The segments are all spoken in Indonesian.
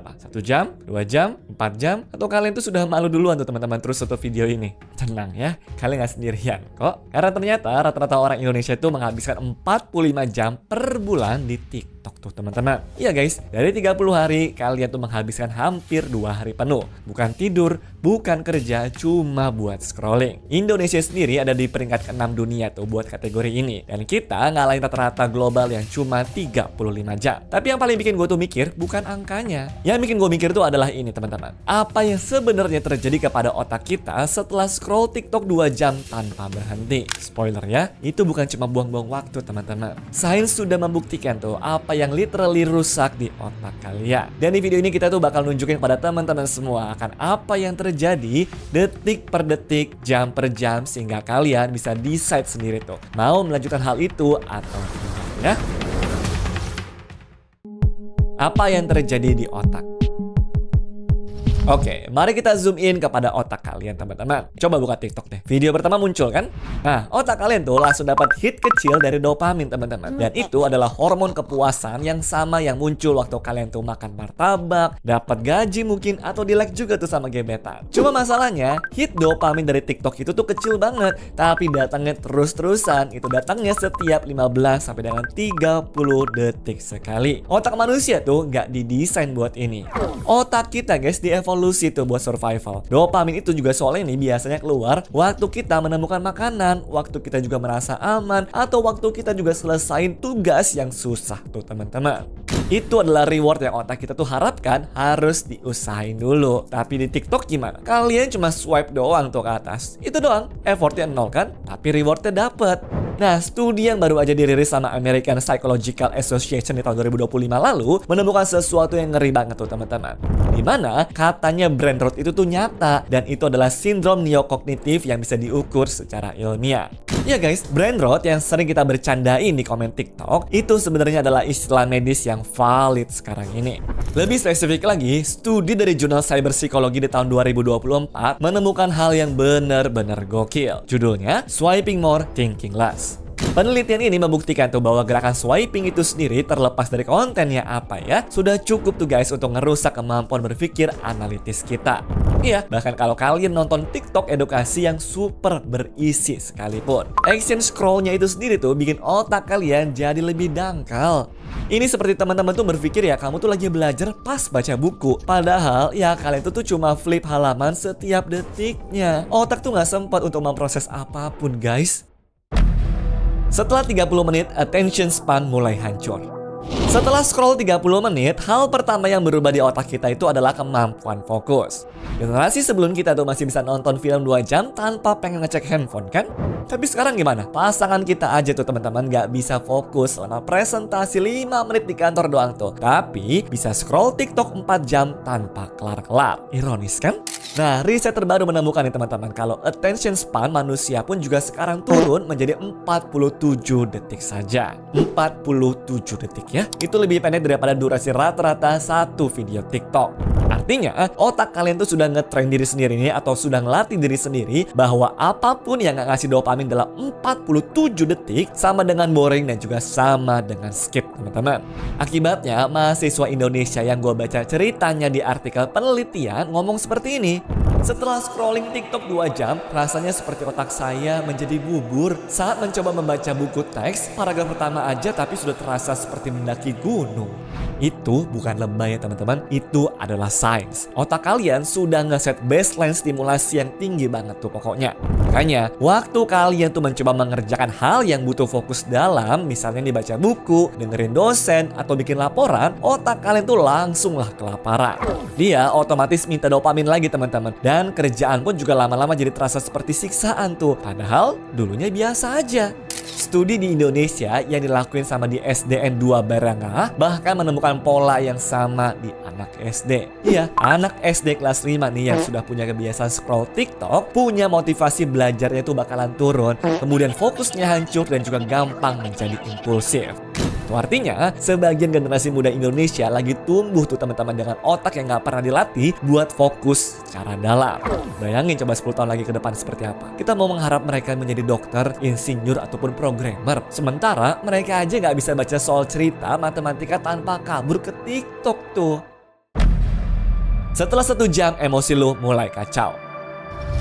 1 jam, 2 jam, 4 jam, atau kalian tuh sudah malu duluan tuh teman-teman terus tutup video ini? Tenang ya, kalian nggak sendirian kok. Karena ternyata rata-rata orang Indonesia itu menghabiskan 45 jam per bulan di TikTok tuh teman-teman. Iya guys, dari 30 hari kalian tuh menghabiskan hampir 2 hari penuh. Bukan tidur, bukan kerja, cuma buat scrolling. Indonesia sendiri ada di peringkat ke-6 dunia tuh buat kategori ini. Dan kita ngalahin rata-rata global yang cuma 35 jam. Tapi yang paling bikin gue tuh mikir bukan angkanya. Yang bikin gue mikir tuh adalah ini teman-teman. Apa yang sebenarnya terjadi kepada otak kita setelah scroll TikTok 2 jam tanpa berhenti? Spoiler ya, itu bukan cuma buang-buang waktu teman-teman. Sains sudah membuktikan tuh apa yang literally rusak di otak kalian. Dan di video ini kita tuh bakal nunjukin pada teman-teman semua akan apa yang terjadi detik per detik, jam per jam, sehingga kalian bisa decide sendiri tuh mau melanjutkan hal itu atau tidak ya. Apa yang terjadi di otak? Oke, mari kita zoom in kepada otak kalian teman-teman. Coba buka TikTok deh. Video pertama muncul kan? Nah, otak kalian tuh langsung dapat hit kecil dari dopamin teman-teman. Dan itu adalah hormon kepuasan yang sama yang muncul waktu kalian tuh makan martabak, dapat gaji mungkin, atau di like juga tuh sama gebetan. Cuma masalahnya, hit dopamin dari TikTok itu tuh kecil banget, tapi datangnya terus-terusan. Itu datangnya setiap 15 sampai dengan 30 detik sekali. Otak manusia tuh nggak didesain buat ini. Otak kita guys evolusi tuh buat survival. Dopamin itu juga soalnya nih biasanya keluar waktu kita menemukan makanan, waktu kita juga merasa aman, atau waktu kita juga selesain tugas yang susah tuh teman-teman. Itu adalah reward yang otak kita tuh harapkan harus diusahain dulu. Tapi di TikTok gimana? Kalian cuma swipe doang tuh ke atas. Itu doang. Effortnya 0 kan? Tapi rewardnya dapet. Nah, studi yang baru aja dirilis sama American Psychological Association di tahun 2025 lalu menemukan sesuatu yang ngeri banget tuh teman-teman. Dimana katanya brain rot itu tuh nyata, dan itu adalah sindrom neokognitif yang bisa diukur secara ilmiah. Ya guys, brain rot yang sering kita bercandain di komen TikTok itu sebenarnya adalah istilah medis yang valid sekarang ini. Lebih spesifik lagi, studi dari jurnal Cyber Psychology di tahun 2024 menemukan hal yang benar-benar gokil. Judulnya Swiping More, Thinking Less. Penelitian ini membuktikan tuh bahwa gerakan swiping itu sendiri terlepas dari kontennya apa ya, sudah cukup tuh guys untuk ngerusak kemampuan berpikir analitis kita. Iya, bahkan kalau kalian nonton TikTok edukasi yang super berisi sekalipun, action scrollnya itu sendiri tuh bikin otak kalian jadi lebih dangkal. Ini seperti teman-teman tuh berpikir ya kamu tuh lagi belajar pas baca buku. Padahal ya kalian tuh cuma flip halaman setiap detiknya. Otak tuh nggak sempat untuk memproses apapun guys. Setelah 30 menit, attention span mulai hancur. Setelah scroll 30 menit, hal pertama yang berubah di otak kita itu adalah kemampuan fokus. Generasi sebelum kita tuh masih bisa nonton film 2 jam tanpa pengen ngecek handphone kan? Tapi sekarang gimana? Pasangan kita aja tuh teman-teman gak bisa fokus selama presentasi 5 menit di kantor doang tuh. Tapi bisa scroll TikTok 4 jam tanpa kelar-kelar. Ironis kan? Nah, riset terbaru menemukan nih teman-teman kalau attention span manusia pun juga sekarang turun menjadi 47 detik saja. 47 detik ya. Itu lebih pendek daripada durasi rata-rata satu video TikTok. Artinya, otak kalian tuh sudah nge-train diri sendiri nih atau sudah ngelatih diri sendiri bahwa apapun yang gak ngasih dopamin dalam 47 detik sama dengan boring dan juga sama dengan skip teman-teman. Akibatnya, mahasiswa Indonesia yang gue baca ceritanya di artikel penelitian ngomong seperti ini. Setelah scrolling TikTok 2 jam, rasanya seperti otak saya menjadi bubur saat mencoba membaca buku teks. Paragraf pertama aja tapi sudah terasa seperti mendaki gunung. Itu bukan lebay ya teman-teman, itu adalah sains. Otak kalian sudah ngeset baseline stimulasi yang tinggi banget tuh pokoknya. Makanya, waktu kalian tuh mencoba mengerjakan hal yang butuh fokus dalam, misalnya dibaca buku, dengerin dosen, atau bikin laporan, otak kalian tuh langsunglah kelaparan. Dia otomatis minta dopamin lagi teman-teman. Dan kerjaan pun juga lama-lama jadi terasa seperti siksaan tuh. Padahal dulunya biasa aja. Studi di Indonesia yang dilakuin sama di SDN 2 Barangah bahkan menemukan pola yang sama di anak SD. Iya, anak SD kelas 5 nih yang sudah punya kebiasaan scroll TikTok, punya motivasi belajarnya tuh bakalan turun, kemudian fokusnya hancur dan juga gampang menjadi impulsif. Itu artinya sebagian generasi muda Indonesia lagi tumbuh tuh teman-teman dengan otak yang gak pernah dilatih buat fokus secara dalam. Bayangin coba 10 tahun lagi ke depan seperti apa. Kita mau mengharap mereka menjadi dokter, insinyur, ataupun programmer. Sementara mereka aja gak bisa baca soal cerita matematika tanpa kabur ke TikTok tuh. Setelah 1 jam, emosi lu mulai kacau.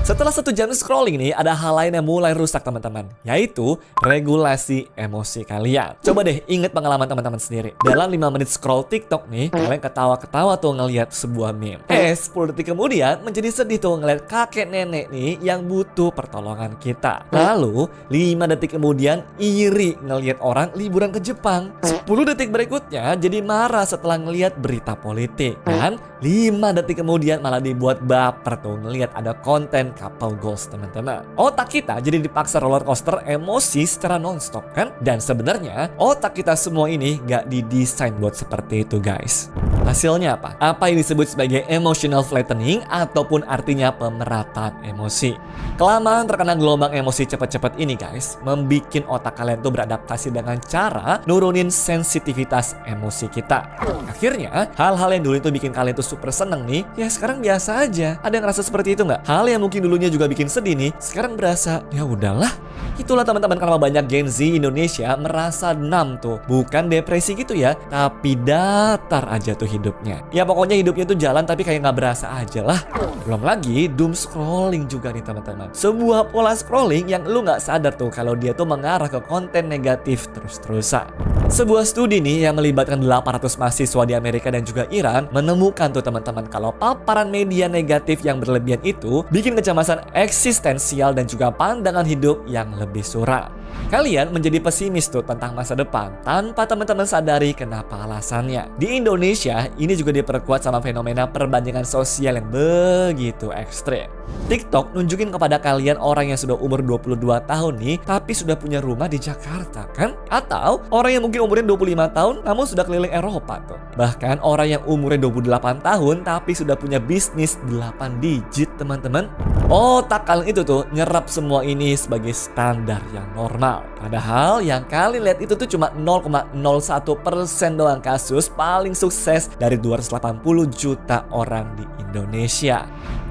Setelah 1 jam scrolling nih, ada hal lain yang mulai rusak teman-teman, yaitu regulasi emosi kalian. Coba deh inget pengalaman teman-teman sendiri. Dalam 5 menit scroll TikTok nih, kalian ketawa-ketawa tuh ngelihat sebuah meme. 10 detik kemudian menjadi sedih tuh ngeliat kakek nenek nih yang butuh pertolongan kita. Lalu 5 detik kemudian iri ngelihat orang liburan ke Jepang. 10 detik berikutnya jadi marah setelah ngelihat berita politik. Dan 5 detik kemudian malah dibuat baper tuh ngelihat ada konten couple goals teman-teman. Otak kita jadi dipaksa roller coaster emosi secara nonstop kan? Dan sebenarnya otak kita semua ini gak didesain buat seperti itu guys. Hasilnya apa? Apa yang disebut sebagai emotional flattening ataupun artinya pemerataan emosi. Kelamaan terkena gelombang emosi cepet-cepet ini guys, membikin otak kalian tuh beradaptasi dengan cara nurunin sensitivitas emosi kita. Akhirnya hal-hal yang dulu itu bikin kalian tuh super seneng nih, ya sekarang biasa aja. Ada yang ngerasa seperti itu nggak? Hal yang mungkin dulunya juga bikin sedih nih, sekarang berasa ya udahlah. Itulah teman-teman kenapa banyak Gen Z Indonesia merasa numb tuh. Bukan depresi gitu ya, tapi datar aja tuh hidupnya. Ya pokoknya hidupnya tuh jalan tapi kayak nggak berasa aja lah. Belum lagi doom scrolling juga nih teman-teman. Sebuah pola scrolling yang lu nggak sadar tuh kalau dia tuh mengarah ke konten negatif terus-terusan. Sebuah studi nih yang melibatkan 800 mahasiswa di Amerika dan juga Iran menemukan tuh teman-teman kalau paparan media negatif yang berlebihan itu bikin kecemasan eksistensial dan juga pandangan hidup yang lebih suram. Kalian menjadi pesimis tuh tentang masa depan tanpa teman-teman sadari kenapa alasannya. Di Indonesia ini juga diperkuat sama fenomena perbandingan sosial yang begitu ekstrem. TikTok nunjukin kepada kalian orang yang sudah umur 22 tahun nih tapi sudah punya rumah di Jakarta kan? Atau orang yang mungkin umurnya 25 tahun namun sudah keliling Eropa tuh. Bahkan orang yang umurnya 28 tahun tapi sudah punya bisnis 8 digit teman-teman. Otak kalian itu tuh nyerap semua ini sebagai standar yang normal. Padahal yang kalian lihat itu tuh cuma 0,01% doang kasus paling sukses dari 280 juta orang di Indonesia.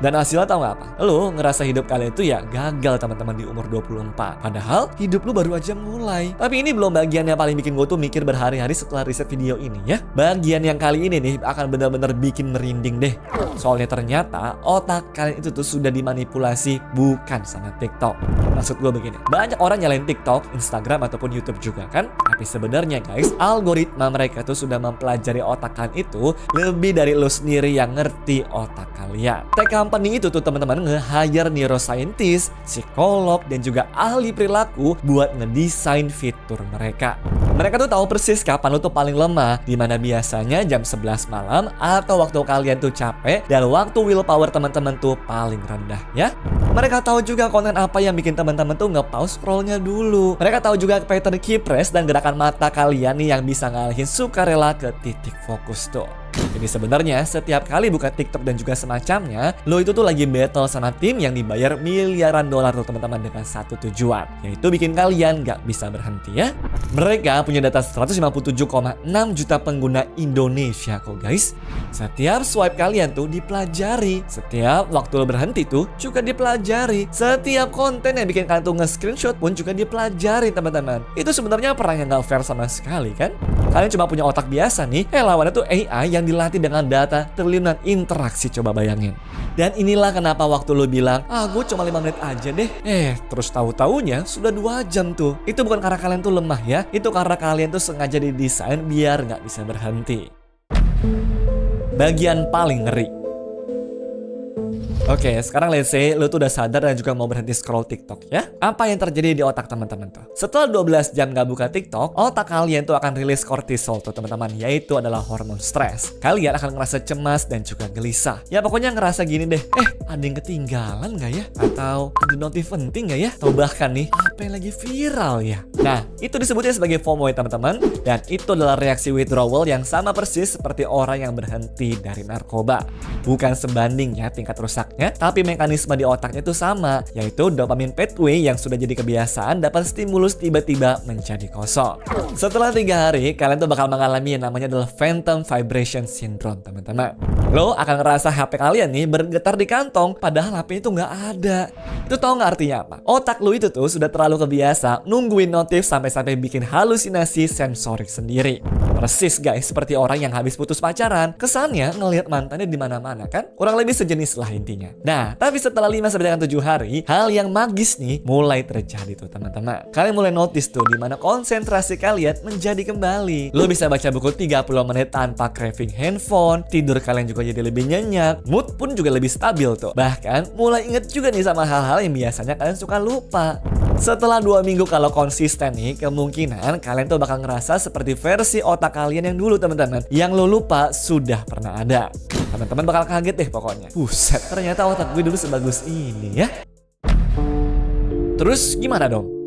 Dan hasilnya tau gak apa? Lo ngerasa hidup kalian itu ya gagal teman-teman di umur 24. Padahal hidup lo baru aja mulai. Tapi ini belum bagian yang paling bikin gue tuh mikir berhari-hari setelah riset video ini ya. Bagian yang kali ini nih akan benar-benar bikin merinding deh. Soalnya ternyata otak kalian itu tuh sudah dimanipulasi bukan sama TikTok. Maksud gue begini, banyak orang nyalain TikTok, Instagram ataupun YouTube juga kan. Tapi sebenarnya guys, algoritma mereka tuh sudah mempelajari otak kalian itu lebih dari lo sendiri yang ngerti otak kalian. Tech company itu tuh teman-teman nge-hire neuroscientist, psikolog dan juga ahli perilaku buat ngedesain fitur mereka. Mereka tuh tahu persis kapan lo tuh paling lemah, dimana biasanya jam 11 malam atau waktu kalian tuh capek dan waktu willpower teman-teman tuh paling rendah ya. Mereka tahu juga konten apa yang bikin teman-teman tuh nge-pause scrollnya dulu. Mereka tahu juga pattern key press dan gerakan mata kalian nih yang bisa ngalihin sukarela ke titik fokus tuh. Jadi sebenarnya setiap kali buka TikTok dan juga semacamnya, lo itu tuh lagi battle sama tim yang dibayar miliaran dolar tuh teman-teman dengan satu tujuan, yaitu bikin kalian gak bisa berhenti ya. Mereka punya data 157,6 juta pengguna Indonesia kok guys. Setiap swipe kalian tuh dipelajari. Setiap waktu lo berhenti tuh juga dipelajari. Setiap konten yang bikin kalian tuh nge-screenshot pun juga dipelajari teman-teman. Itu sebenarnya perang yang gak fair sama sekali kan. Kalian cuma punya otak biasa nih, lawannya tuh AI yang dilatih dengan data triliunan interaksi, coba bayangin. Dan inilah kenapa waktu lo bilang, gue cuma 5 menit aja deh, terus tahu-taunya sudah 2 jam tuh. Itu bukan karena kalian tuh lemah ya, itu karena kalian tuh sengaja didesain biar nggak bisa berhenti. Bagian paling ngeri. Oke, sekarang let's say lo tuh udah sadar dan juga mau berhenti scroll TikTok ya. Apa yang terjadi di otak teman-teman tuh? Setelah 12 jam gak buka TikTok, otak kalian tuh akan rilis kortisol tuh teman-teman, yaitu adalah hormon stres. Kalian akan ngerasa cemas dan juga gelisah. Ya pokoknya ngerasa gini deh, ada yang ketinggalan gak ya? Atau ada notif penting gak ya? Atau bahkan nih, apa yang lagi viral ya? Nah, itu disebutnya sebagai FOMO ya teman-teman. Dan itu adalah reaksi withdrawal yang sama persis seperti orang yang berhenti dari narkoba. Bukan sebanding ya tingkat rusaknya, tapi mekanisme di otaknya itu sama, yaitu dopamine pathway yang sudah jadi kebiasaan dapat stimulus tiba-tiba menjadi kosong. Setelah 3 hari, kalian tuh bakal mengalami yang namanya adalah phantom vibration syndrome teman-teman. Lo akan ngerasa HP kalian nih bergetar di kantong, padahal HP itu nggak ada. Itu tau nggak artinya apa? Otak lo itu tuh sudah terlalu kebiasa nungguin notif sampai-sampai bikin halusinasi sensorik sendiri. Persis guys, seperti orang yang habis putus pacaran. Kesannya ngelihat mantannya di mana-mana kan? Kurang lebih sejenis lah intinya. Nah, tapi setelah 5-7 hari, hal yang magis nih mulai terjadi tuh teman-teman. Kalian mulai notice tuh di mana konsentrasi kalian menjadi kembali. Lo bisa baca buku 30 menit tanpa craving handphone, tidur kalian juga jadi lebih nyenyak, mood pun juga lebih stabil tuh. Bahkan mulai inget juga nih sama hal-hal yang biasanya kalian suka lupa. Setelah 2 minggu kalau konsisten nih, kemungkinan kalian tuh bakal ngerasa seperti versi otak kalian yang dulu teman-teman. Yang lo lupa sudah pernah ada. Teman-teman bakal kaget deh pokoknya. Buset, ternyata otak gue dulu sebagus ini ya. Terus gimana dong?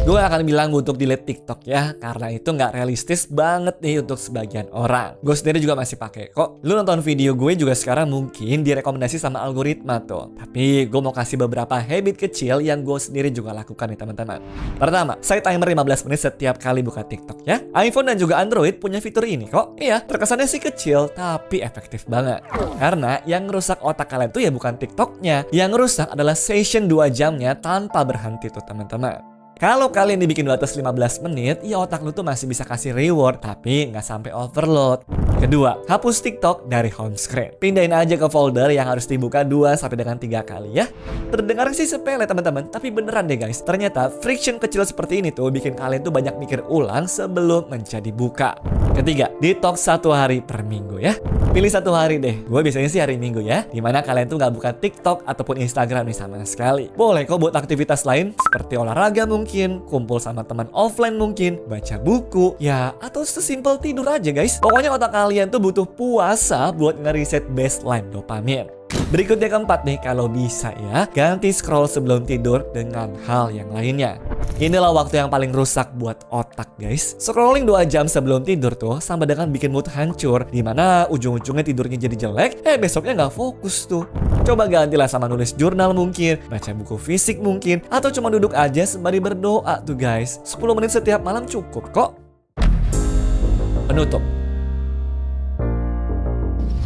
Gue akan bilang untuk delete TikTok ya, karena itu nggak realistis banget nih untuk sebagian orang. Gue sendiri juga masih pakai kok. Lu nonton video gue juga sekarang mungkin direkomendasi sama algoritma tuh. Tapi gue mau kasih beberapa habit kecil yang gue sendiri juga lakukan nih teman-teman. Pertama, saya timer 15 menit setiap kali buka TikTok ya. iPhone dan juga Android punya fitur ini kok. Iya, terkesannya sih kecil, tapi efektif banget. Karena yang ngerusak otak kalian tuh ya bukan TikToknya. Yang ngerusak adalah session 2 jamnya tanpa berhenti tuh teman-teman. Kalau kalian dibikin batas 15 menit, ya otak lu tuh masih bisa kasih reward, tapi nggak sampai overload. Kedua, hapus TikTok dari home screen. Pindahin aja ke folder yang harus dibuka 2-3 kali ya. Terdengar sih sepele teman-teman, tapi beneran deh guys. Ternyata friction kecil seperti ini tuh bikin kalian tuh banyak mikir ulang sebelum menjadi buka. Ketiga, detox 1 hari per minggu ya. Pilih 1 hari deh. Gue biasanya sih hari Minggu ya, dimana kalian tuh nggak buka TikTok ataupun Instagram nih sama sekali. Boleh kok buat aktivitas lain seperti olahraga mungkin, kumpul sama teman offline mungkin, baca buku, ya atau sesimpel tidur aja guys. Pokoknya otak kalian tuh butuh puasa buat ngereset baseline dopamin. Berikutnya keempat nih, kalau bisa ya, ganti scroll sebelum tidur dengan hal yang lainnya. Inilah waktu yang paling rusak buat otak guys. Scrolling 2 jam sebelum tidur tuh sama dengan bikin mood hancur, dimana ujung-ujungnya tidurnya jadi jelek, besoknya nggak fokus tuh. Coba gantilah sama nulis jurnal mungkin, baca buku fisik mungkin, atau cuma duduk aja sembari berdoa tuh guys. 10 menit setiap malam cukup kok. Penutup.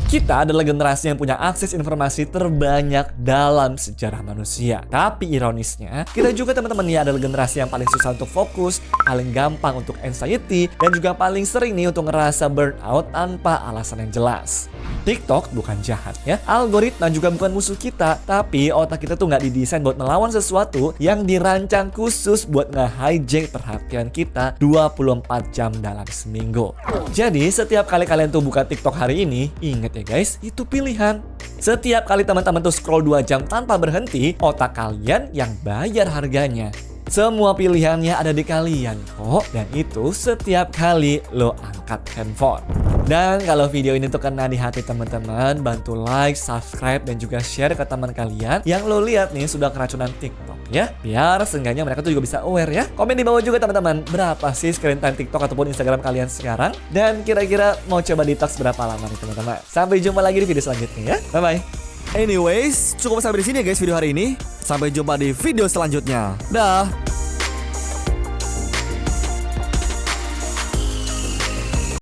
Kita adalah generasi yang punya akses informasi terbanyak dalam sejarah manusia. Tapi ironisnya, kita juga teman-teman ya adalah generasi yang paling susah untuk fokus, paling gampang untuk anxiety, dan juga paling sering nih untuk ngerasa burnout tanpa alasan yang jelas. TikTok bukan jahat ya, algoritma juga bukan musuh kita, tapi otak kita tuh nggak didesain buat melawan sesuatu yang dirancang khusus buat nge-hijack perhatian kita 24 jam dalam seminggu. Jadi setiap kali kalian tuh buka TikTok hari ini, inget ya guys, itu pilihan. Setiap kali teman-teman tuh scroll 2 jam tanpa berhenti, otak kalian yang bayar harganya. Semua pilihannya ada di kalian kok, dan itu setiap kali lo angkat handphone. Dan kalau video ini tuh kena di hati teman-teman, bantu like, subscribe, dan juga share ke teman kalian yang lo lihat nih sudah keracunan TikTok ya. Biar seenggaknya mereka tuh juga bisa aware ya. Komen di bawah juga teman-teman, berapa sih screen time TikTok ataupun Instagram kalian sekarang? Dan kira-kira mau coba detox berapa lama nih teman-teman? Sampai jumpa lagi di video selanjutnya ya. Bye-bye. Anyways, cukup sampai di sini ya guys video hari ini. Sampai jumpa di video selanjutnya. Dah.